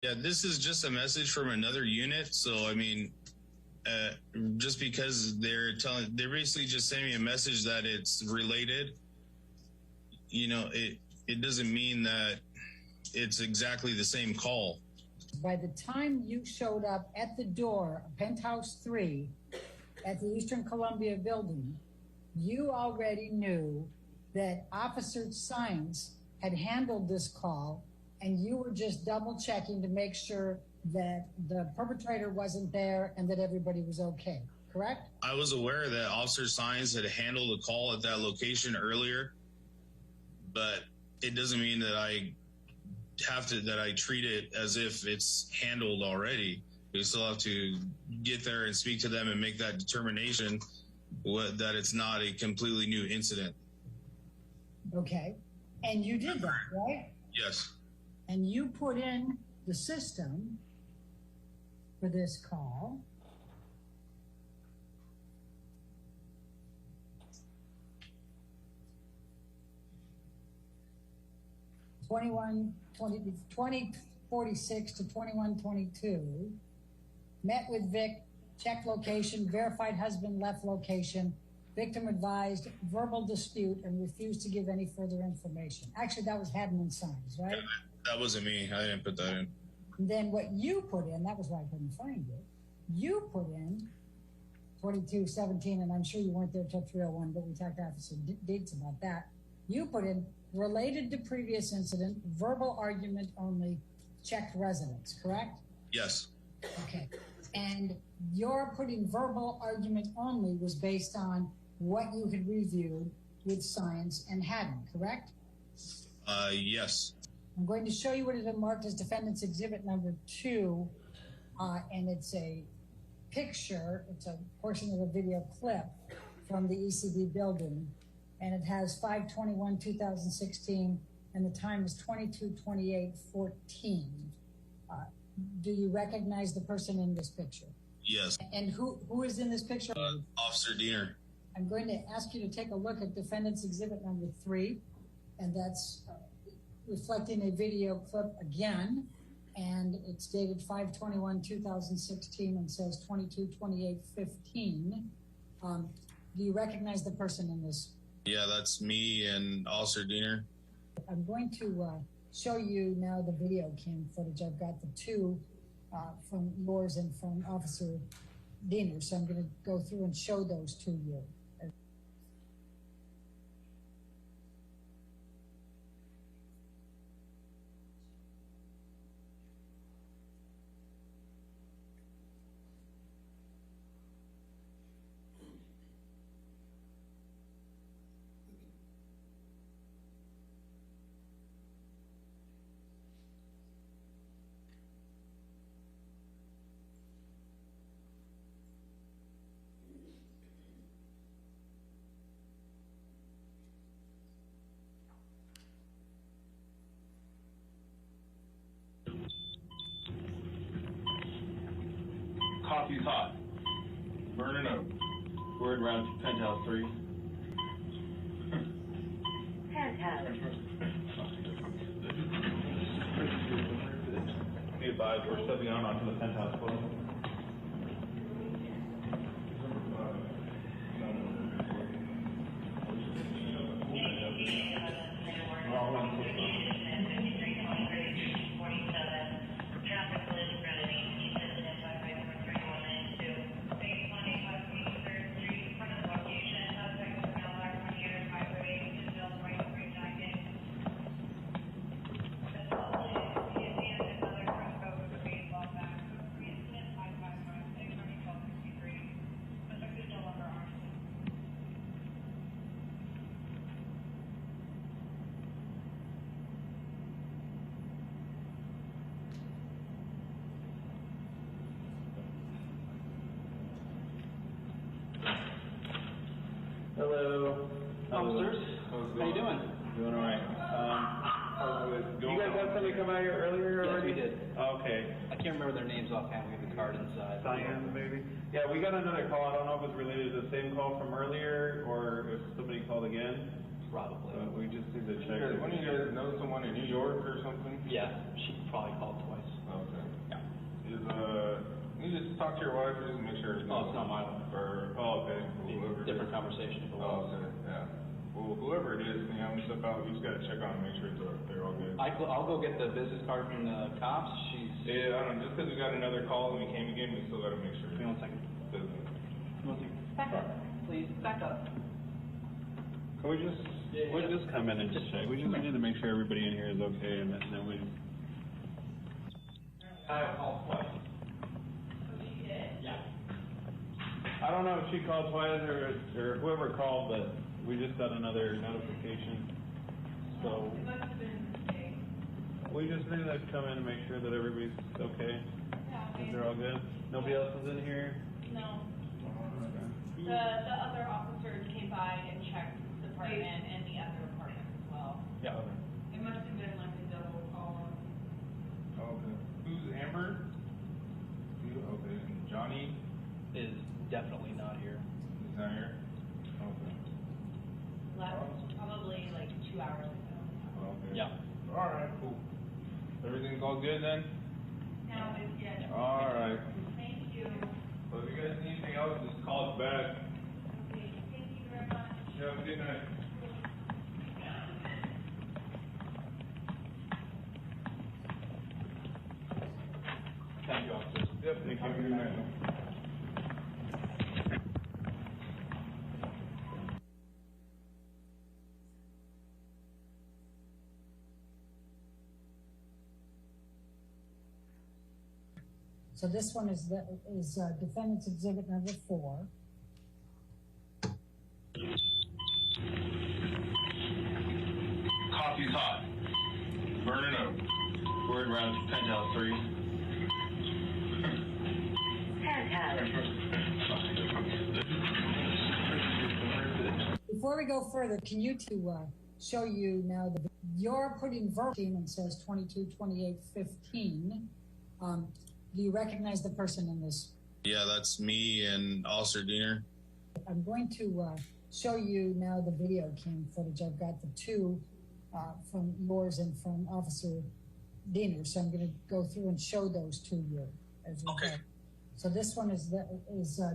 Yeah, this is just a message from another unit. So, I mean, just because they're basically just sending me a message that it's related, you know, it doesn't mean that it's exactly the same call. By the time you showed up at the door of Penthouse 3 at the Eastern Columbia building, you already knew that Officer Science had handled this call, and you were just double checking to make sure that the perpetrator wasn't there and that everybody was okay, correct? I was aware that Officer Science had handled a call at that location earlier, but it doesn't mean that I treat it as if it's handled already. We still have to get there and speak to them and make that determination that it's not a completely new incident. Okay. And you did that, right? Yes. And you put in the system for this call. $2046 to 2122. Met with Vic, checked location, verified husband left location. Victim advised verbal dispute and refused to give any further information. Actually, that was Hadman Signs, right? Yeah, that wasn't me. I didn't put that in. And then what you put in, that was why I couldn't find it. You put in 2217, and I'm sure you weren't there till 301, but we talked to Officer Deeds about that. You put in related to previous incident, verbal argument only, checked residence, correct? Yes. Okay. And your putting verbal argument only was based on what you had reviewed with Science and hadn't, correct? Yes. I'm going to show you what has been marked as defendant's exhibit number 2, and it's a picture, it's a portion of a video clip from the ECB building, and it has 5/21/2016, and the time is 22/28/14. Do you recognize the person in this picture? Yes. And who is in this picture? Officer Diener. I'm going to ask you to take a look at defendant's exhibit number 3, and that's reflecting a video clip again, and it's dated 5/21/2016 and says 22/28/15. Do you recognize the person in this? Yeah, that's me and Officer Diener. I'm going to show you now the video cam footage. I've got the 2 from yours and from Officer Diener, so I'm going to go through and show those to you. Coffee's hot. Burning up. Word around Penthouse 3. Penthouse. Be advised, we're stepping out onto the penthouse floor. Hello. Officers, how you doing? Doing all right. You guys had somebody come out here earlier already? Yes, we did. Okay. I can't remember their names offhand. We have the card inside. Cyan, maybe? Yeah, we got another call. I don't know if it's related to the same call from earlier or if somebody called again. Probably. We just need to check. One of you guys know someone in New York or something? Yeah, she probably called twice. Okay. talk to your wife just to make sure? Oh, it's not my one. Okay. Whoever. Different conversation. Okay, yeah. Well, whoever it is, step out. You just gotta check on and make sure they're all good. I'll go get the business card from the cops. Yeah, I don't know. Just because we got another call and we came again, we still gotta make sure. Give me 1 second. Back up, please. Back up. Can we just, we'll just come in and just check. We just need to make sure everybody in here is okay, and then we. I called twice. Yeah. I don't know if she called twice or whoever called, but we just got another notification. So we just need to come in and make sure that everybody's okay. Is they're all good? Nobody else is in here? No. The other officers came by and checked the apartment and the other apartment as well. Yeah. It must have been like a double call. Okay. Who's Amber? Okay. And Johnny Is definitely not here. is not here? Okay. Left probably like 2 hours ago. Okay. Yeah. All right, cool. Everything's all good then? Now it's good. All right. Thank you. Well, if you guys need anything else, just call us back. Okay, thank you very much. Have a good night. Thank you, officers. Yep, thank you. Good night. So this one is defendant's exhibit number 4. Coffee's hot. Burning up. Word around penthouse 3. Before we go further, can you show you now you're putting verbatim and says 22/28/15. Do you recognize the person in this? Yeah, that's me and Officer Diener. I'm going to show you now the video cam footage. I've got the two from yours and from Officer Diener, so I'm going to go through and show those to you as we go. So this one is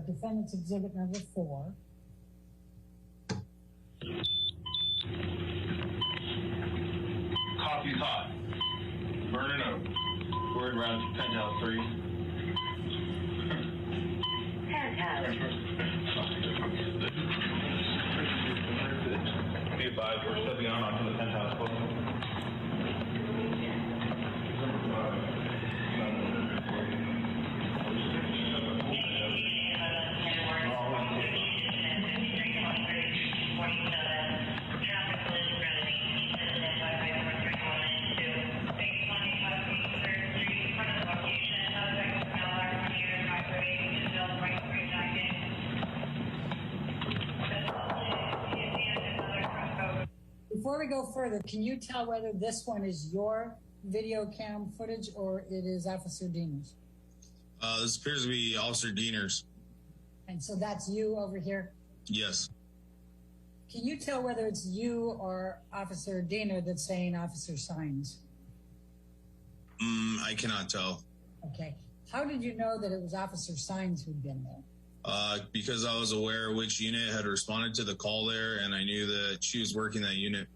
defendant's exhibit number 4. Coffee's hot. Burning up. Word around penthouse 3. Be advised, we're stepping on onto the penthouse floor. Before we go further, can you tell whether this one is your video cam footage or it is Officer Diener's? This appears to be Officer Diener's. And so that's you over here? Yes. Can you tell whether it's you or Officer Diener that's saying Officer Signs? I cannot tell. Okay. How did you know that it was Officer Signs who'd been there? Because I was aware which unit had responded to the call there, and I knew that she was working that unit.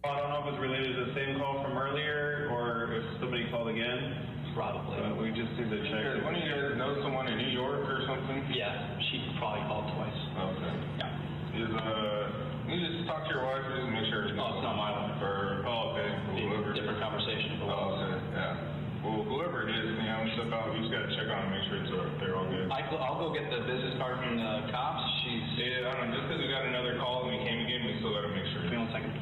I don't know if it's related to the same call from earlier or if somebody called again. Probably. We just need to check. One of you guys know someone in New York or something? Yeah, she probably called twice. Okay. Yeah. You just talk to your wife just to make sure. Oh, it's not my one. Okay. Whoever. Different conversation. Okay, yeah. Well, whoever it is, step out. We just gotta check on and make sure they're all good. I'll go get the business card from the cops. Yeah, I don't know. Just because we got another call and we came again, we still gotta make sure. Give me 1 second.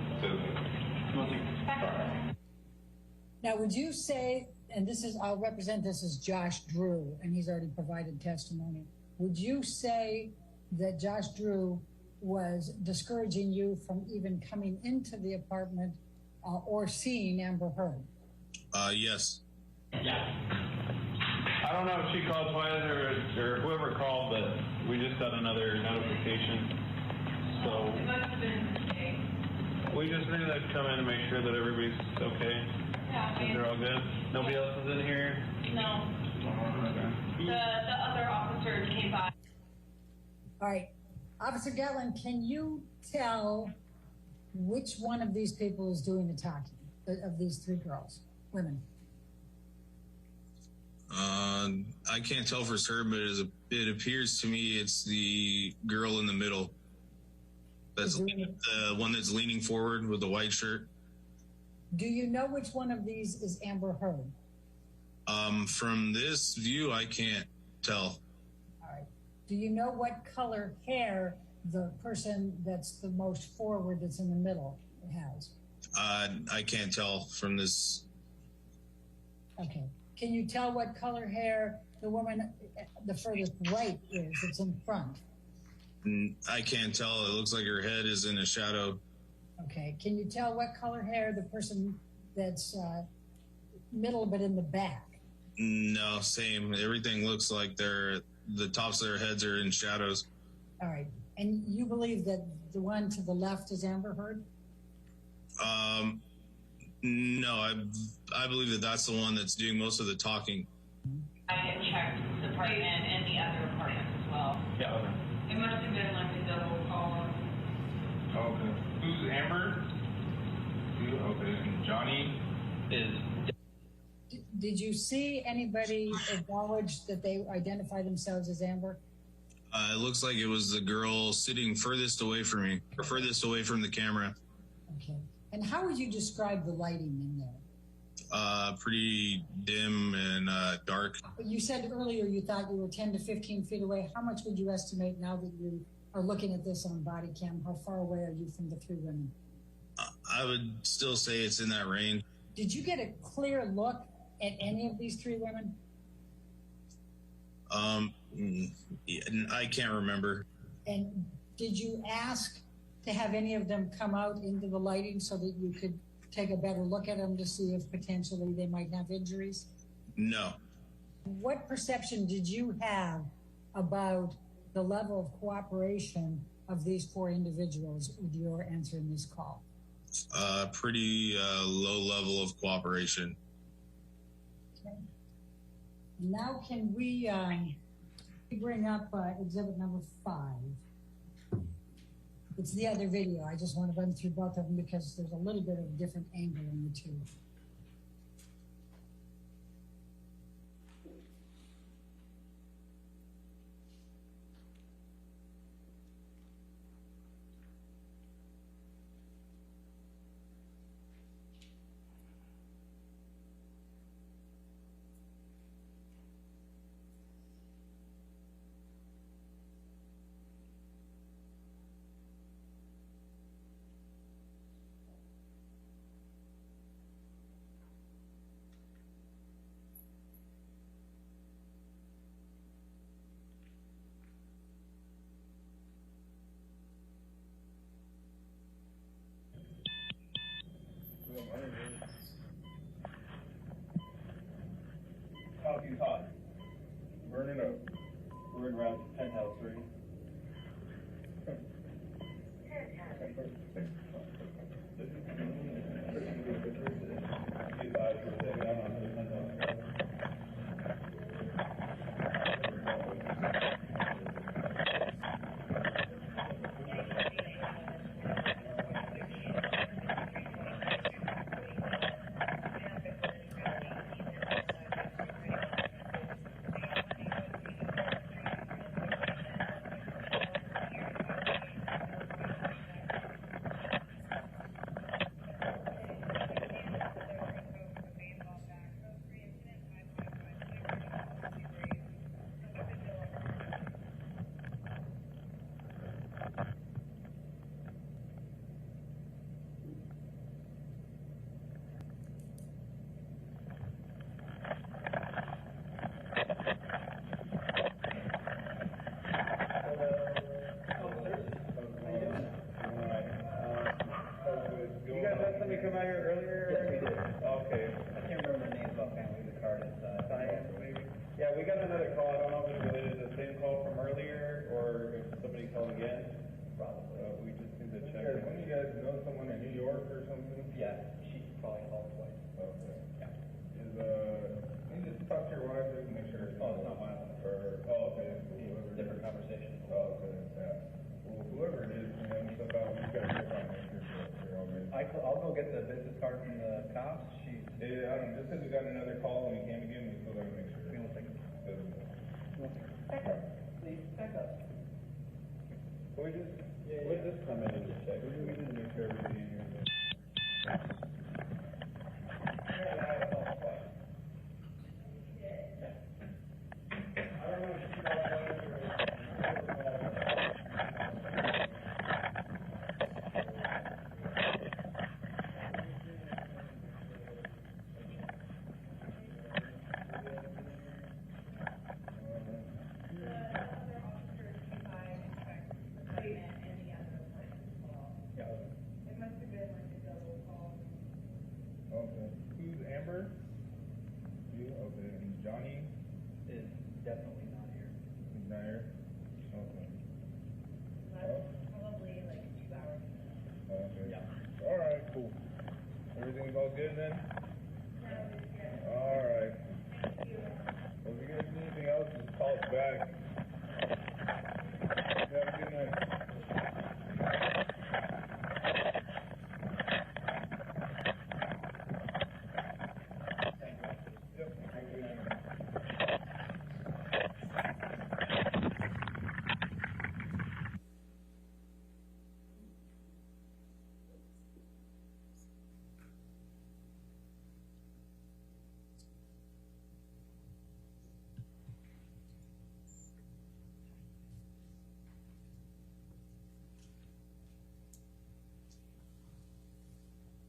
Now, would you say, and I'll represent this as Josh Drew, and he's already provided testimony. Would you say that Josh Drew was discouraging you from even coming into the apartment or seeing Amber Heard? Yes. Yeah. I don't know if she called twice or whoever called, but we just got another notification. So It must have been today. we just need to come in and make sure that everybody's okay. Yeah, They're all good. good? Nobody else is in here? No, Okay. the other officers came by. All right. Officer Gatlin, can you tell which one of these people is doing the talking, of these three girls, women? I can't tell for certain, but it appears to me it's the girl in the middle. That's the one that's leaning forward with the white shirt. Do you know which one of these is Amber Heard? From this view, I can't tell. All right. Do you know what color hair the person that's the most forward, that's in the middle, has? I can't tell from this. Okay. Can you tell what color hair the woman, the furthest right is, that's in front? I can't tell. It looks like her head is in a shadow. Okay. Can you tell what color hair the person that's middle but in the back? No, same. Everything looks like the tops of their heads are in shadows. All right. And you believe that the one to the left is Amber Heard? No, I believe that that's the one that's doing most of the talking. I checked the apartment and the other apartment as well. Yeah, okay. It must have been like a double call. Okay. Who's Amber? Okay. And Johnny is. Did you see anybody acknowledge that they identify themselves as Amber? It looks like it was the girl sitting furthest away from me, or furthest away from the camera. Okay. And how would you describe the lighting in there? Pretty dim and dark. You said earlier you thought you were 10 to 15 feet away. How much would you estimate now that you are looking at this on body cam? How far away are you from the three women? I would still say it's in that range. Did you get a clear look at any of these three women? I can't remember. And did you ask to have any of them come out into the lighting so that you could take a better look at them to see if potentially they might have injuries? No. What perception did you have about the level of cooperation of these four individuals with your answering this call? Pretty low level of cooperation. Okay. Now can we bring up exhibit number 5? It's the other video. I just want to run through both of them because there's a little bit of a different angle in the two. Coffee hot. Burning up. We're in around penthouse 3. Come out here earlier? Yes, we did. Okay. I can't remember the names offhand. The card is, Yeah, we got another call. I don't know if it's related to the same call from earlier or if somebody called again. probably. We just need to check. When you guys know someone in New York or something? Yeah, she probably called twice. Okay. Yeah. okay. Different conversation. Oh, okay, yeah. Well, whoever it is, step out, you gotta check on it here already. I'll go get the business card from the cops. Yeah, I don't know, just because we got another call and we came again, we still gotta make sure. We don't think. Back up. Please, back up. We'll just come in and just check. We just make sure everybody in here is. Okay. Who's Amber? You? Okay. And Johnny? Is definitely not here. He's not here? Okay. Probably like 2 hours. Okay. Yeah. All right, cool. Everything's all good then? All right. Well, if you guys need anything else, just call us back. Have a good night.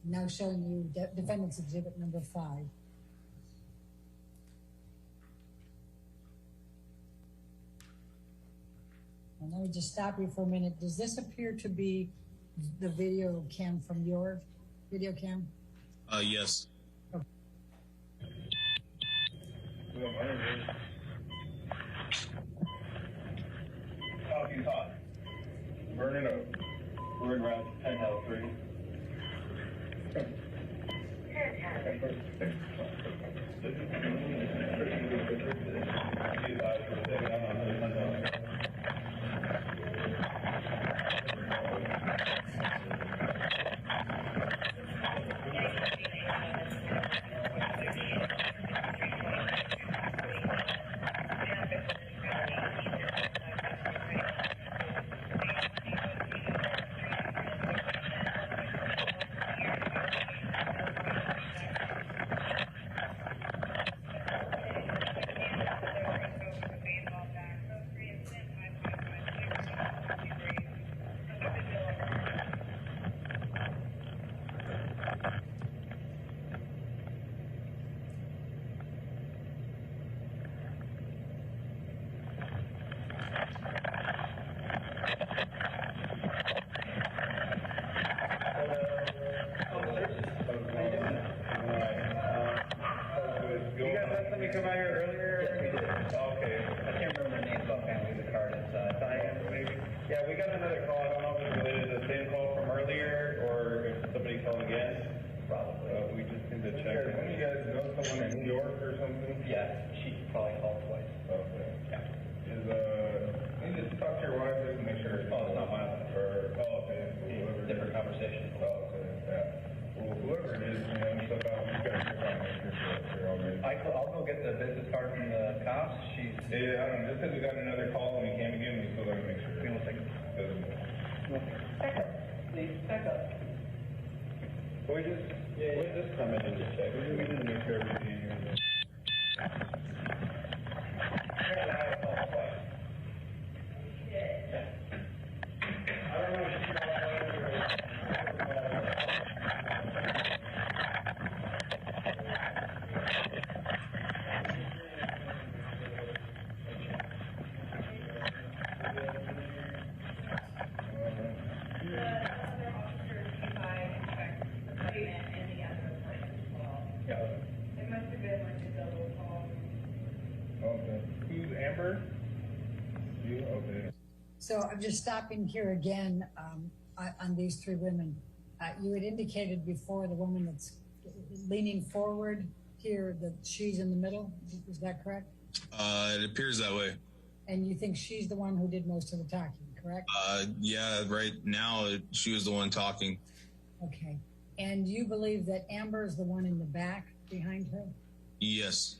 Now showing you defendant's exhibit number 5. And let me just stop you for a minute. Does this appear to be the video cam from your video cam? Yes. Coffee's hot. Burn it up. Word around penthouse 3. Come out here earlier? Yes, we did. Okay. I can't remember the names offhand. The card is Diane, maybe? Yeah, we got another call. I don't know if it's related to the same call from earlier or if somebody called again. probably. We just need to check. Don't you guys know someone in New York or something? Yeah, she probably called twice. Okay. Yeah. You just talk to your wife just to make sure. Oh, it's not my wife. Okay. Whoever. Different conversation. Okay, yeah. Well, whoever it is, step out. You gotta check on it here already. I'll go get the business card from the cops. Yeah, I don't know. Just because we got another call and we came again, we still gotta make sure. We don't think. Back up. Please, back up. We'll just come in and just check. We just make sure everybody in here is. I don't know if she called It must have been like a double call. Okay. Who's Amber? You? Okay. So I'm just stopping here again on these 3 women. You had indicated before the woman that's leaning forward here that she's in the middle. Is that correct? It appears that way. And you think she's the one who did most of the talking, correct? Yeah, right now she was the one talking. Okay. And you believe that Amber is the one in the back behind her? Yes.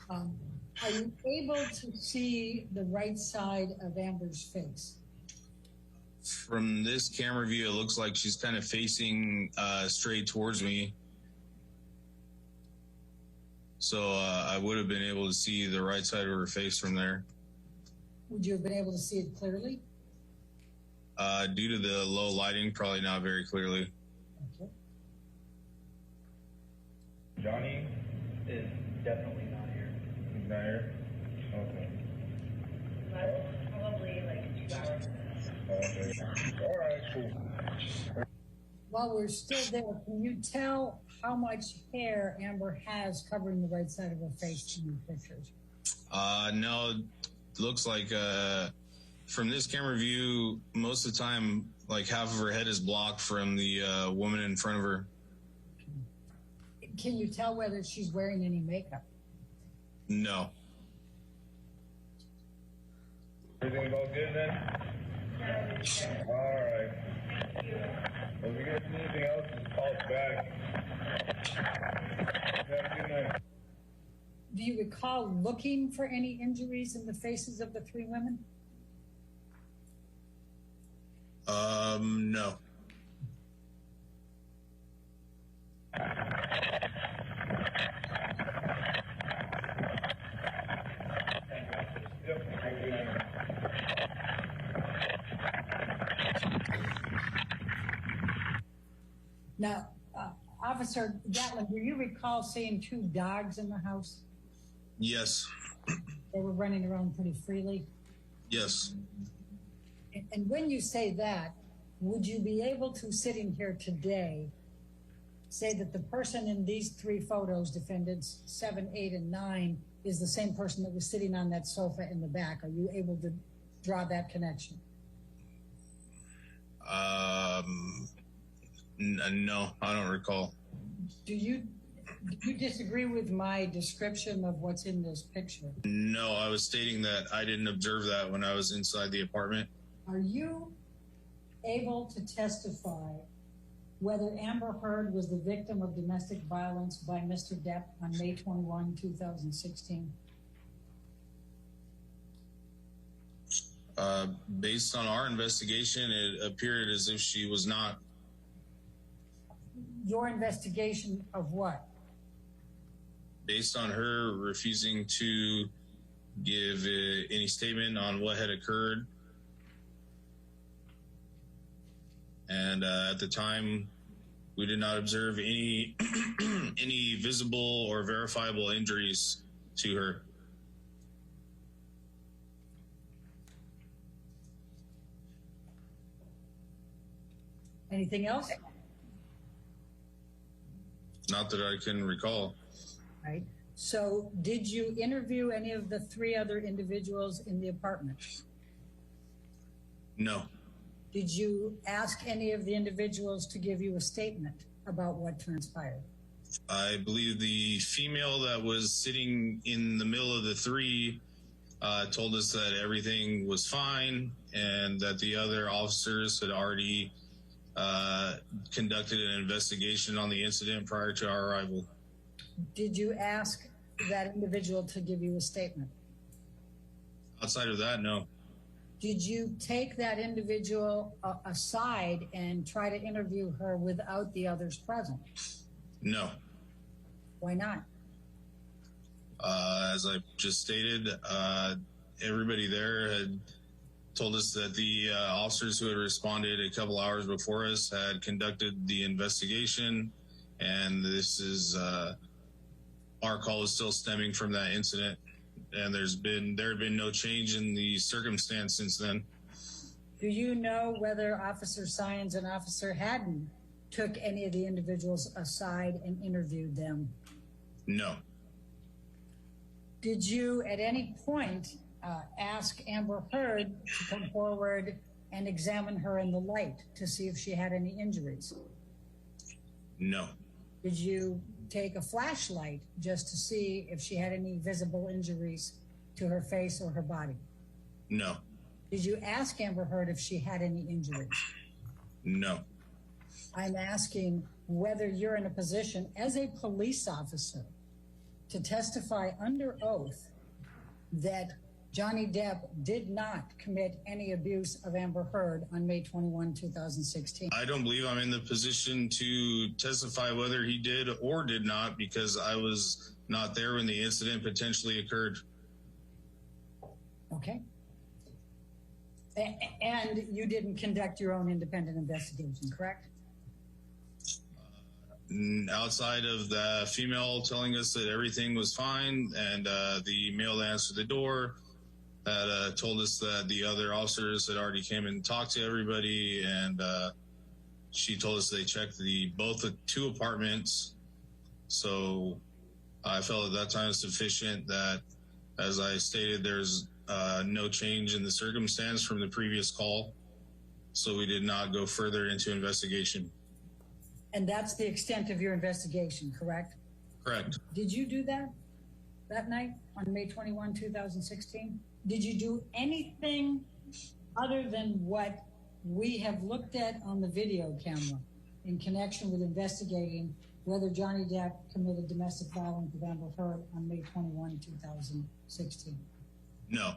Are you able to see the right side of Amber's face? From this camera view, it looks like she's kind of facing straight towards me. So I would have been able to see the right side of her face from there. Would you have been able to see it clearly? Due to the low lighting, probably not very clearly. Okay. Johnny Is definitely not here. is not here? Okay. But probably like 2 hours. Okay. All right, cool. While we're still there, can you tell how much hair Amber has covering the right side of her face in the pictures? No, it looks like from this camera view, most of the time, like half of her head is blocked from the woman in front of her. Can you tell whether she's wearing any makeup? No. Everything all good then? All right. If you guys need anything else, just call us back. Have a good night. Do you recall looking for any injuries in the faces of the three women? No. Yep. Have a good night. Now, Officer Gatlin, do you recall seeing two dogs in the house? Yes. They were running around pretty freely. Yes. And when you say that, would you be able to, sitting here today, say that the person in these three photos, defendants 7, 8, and 9, is the same person that was sitting on that sofa in the back? Are you able to draw that connection? No, I don't recall. Do you disagree with my description of what's in this picture? No, I was stating that I didn't observe that when I was inside the apartment. Are you able to testify whether Amber Heard was the victim of domestic violence by Mr. Depp on May 21, 2016? Based on our investigation, it appeared as if she was not. Your investigation of what? Based on her refusing to give any statement on what had occurred. And at the time, we did not observe any any visible or verifiable injuries to her. Anything else? Not that I can recall. Right. So did you interview any of the three other individuals in the apartment? No. Did you ask any of the individuals to give you a statement about what transpired? I believe the female that was sitting in the middle of the three told us that everything was fine and that the other officers had already conducted an investigation on the incident prior to our arrival. Did you ask that individual to give you a statement? Outside of that, no. Did you take that individual aside and try to interview her without the others present? No. Why not? As I just stated, everybody there had told us that the officers who had responded a couple hours before us had conducted the investigation, and this is our call is still stemming from that incident, and there had been no change in the circumstance since then. Do you know whether Officer Sines and Officer Haddon took any of the individuals aside and interviewed them? No. Did you at any point ask Amber Heard to come forward and examine her in the light to see if she had any injuries? No. Did you take a flashlight just to see if she had any visible injuries to her face or her body? No. Did you ask Amber Heard if she had any injuries? No. I'm asking whether you're in a position as a police officer to testify under oath that Johnny Depp did not commit any abuse of Amber Heard on May 21, 2016. I don't believe I'm in the position to testify whether he did or did not, because I was not there when the incident potentially occurred. Okay. And you didn't conduct your own independent investigation, correct? Outside of the female telling us that everything was fine, and the male that answered the door that told us that the other officers had already came and talked to everybody, and she told us they checked both the 2 apartments. So I felt at that time sufficient that, as I stated, there's no change in the circumstance from the previous call. So we did not go further into investigation. And that's the extent of your investigation, correct? Correct. Did you do that night on May 21, 2016? Did you do anything other than what we have looked at on the video camera in connection with investigating whether Johnny Depp committed domestic violence with Amber Heard on May 21, 2016? No.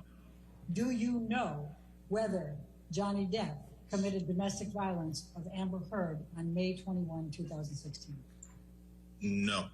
Do you know whether Johnny Depp committed domestic violence of Amber Heard on May 21, 2016? No.